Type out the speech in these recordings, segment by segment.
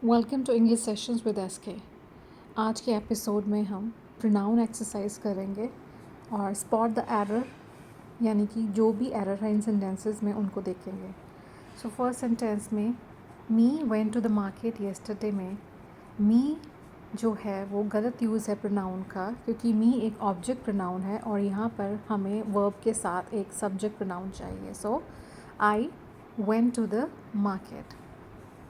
Welcome to English sessions with SK. आज के episode में हम प्रोनाउन एक्सरसाइज करेंगे और स्पॉट द एरर, यानी कि जो भी एरर है इन सेंटेंसेस में उनको देखेंगे। सो फर्स्ट सेंटेंस में me went to the market yesterday में मी जो है वो गलत यूज़ है प्रोनाउन का, क्योंकि मी एक ऑब्जेक्ट प्रोनाउन है और यहाँ पर हमें वर्ब के साथ एक सब्जेक्ट प्रोनाउन चाहिए। So I went to the market,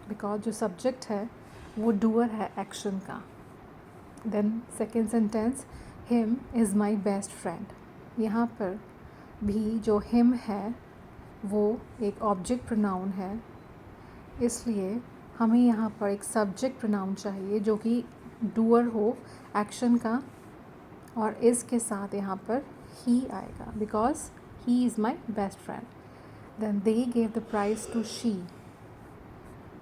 because जो सब्जेक्ट है वो डूअर है एक्शन का। Then second sentence him is my best friend. यहाँ पर भी जो हिम है वो एक ऑब्जेक्ट प्रोनाउन है, इसलिए हमें यहाँ पर एक सब्जेक्ट प्रोनाउन चाहिए जो कि डूअर हो एक्शन का, और इज़ के साथ यहाँ पर ही आएगा because he is my best friend. Then they gave the prize to she.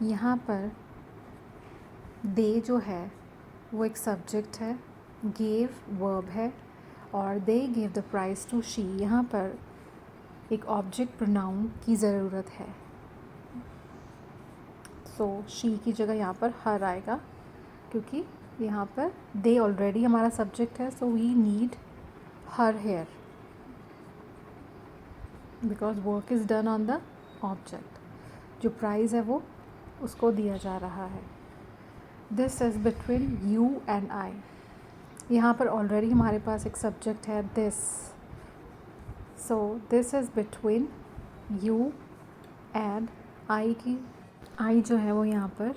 यहाँ पर दे जो है वो एक सब्जेक्ट है, गेव वर्ब है और they gave the prize to she. यहाँ पर एक ऑब्जेक्ट प्रोनाउन की ज़रूरत है, सो शी की जगह यहाँ पर हर आएगा, क्योंकि यहाँ पर दे ऑलरेडी हमारा सब्जेक्ट है। So we need her here because work is done on the object. जो प्राइज़ है वो उसको दिया जा रहा है। This is between you and I. यहाँ पर ऑलरेडी हमारे पास एक सब्जेक्ट है this, so this is between you and I की आई जो है वो यहाँ पर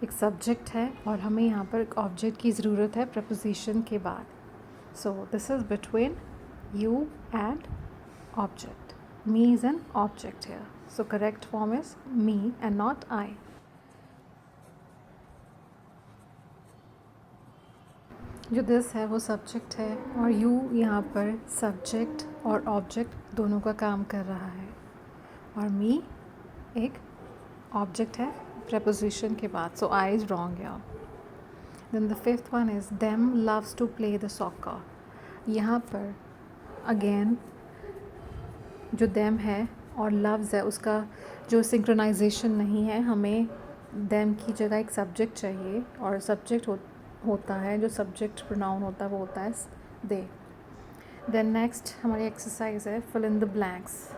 एक सब्जेक्ट है और हमें यहाँ पर एक ऑब्जेक्ट की ज़रूरत है प्रपोजिशन के बाद। So this is between you and object. Me is an object here, so correct form is me and not I. जो दिस है वो सब्जेक्ट है और यू यहाँ पर सब्जेक्ट और ऑब्जेक्ट दोनों का काम कर रहा है, और मी एक ऑब्जेक्ट है प्रपोजिशन के बाद। सो आई इज़ रॉन्ग यार। Then the fifth one is them loves to play the soccer. यहाँ पर अगेन जो देम है और लव्स है उसका जो सिंक्रोनाइजेशन नहीं है, हमें देम की जगह एक सब्जेक्ट चाहिए और सब्जेक्ट होता है, जो सब्जेक्ट प्रोनाउन होता है वो होता है दे। देन नेक्स्ट हमारी एक्सरसाइज है फिल इन द ब्लैंक्स।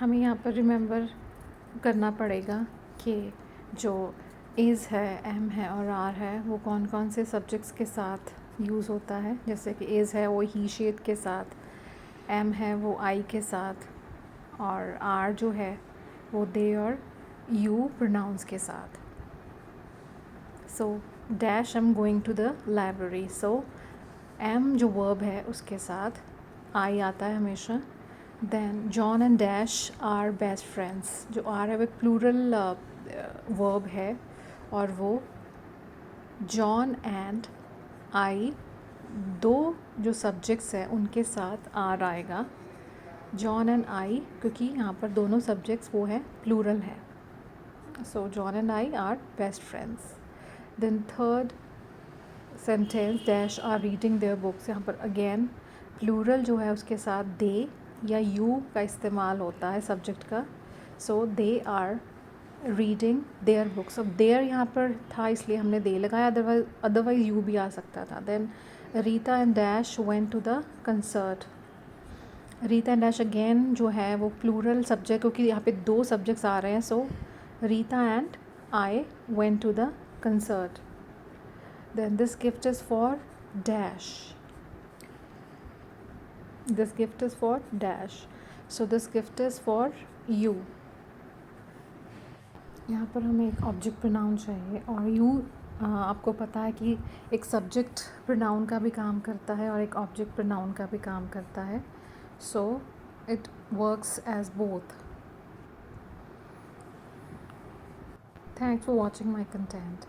हमें यहाँ पर रिमेंबर करना पड़ेगा कि जो इज़ है, एम है और आर है वो कौन कौन से सब्जेक्ट्स के साथ यूज़ होता है। जैसे कि इज़ है वो ही शेड के साथ, एम है वो आई के साथ, और आर जो है वो दे और यू प्रोनाउंस के साथ। So dash I am going to the library. So am जो वर्ब है उसके साथ आई आता है हमेशा। Then John and dash are best friends. जो आर है वो प्लूरल वर्ब है और वो जॉन एंड आई दो जो सब्जेक्ट्स हैं उनके साथ आर आएगा। जॉन एंड आई, क्योंकि यहाँ पर दोनों सब्जेक्ट्स वो है प्लूरल है। So John and I are best friends. Then third sentence dash are reading their books. यहाँ पर अगेन प्लूरल जो है उसके साथ दे या यू का इस्तेमाल होता है सब्जेक्ट का। So they are reading their books. अब देयर यहाँ पर था इसलिए हमने दे लगाया, अदरवाइज यू भी आ सकता था। Then Rita and dash went to the concert. Rita and dash again जो है वो प्लूरल सब्जेक्ट, क्योंकि यहाँ पे दो सब्जेक्ट्स आ रहे हैं। So Rita and I went to the concert. Then this gift is for dash. This gift is for dash, so this gift is for you. यहाँ पर हमें एक ऑब्जेक्ट प्रोनाउन चाहिए और यू आपको पता है कि एक सब्जेक्ट प्रोनाउन का भी काम करता है और एक ऑब्जेक्ट प्रोनाउन का भी काम करता है। So it works as both. Thanks for watching my content.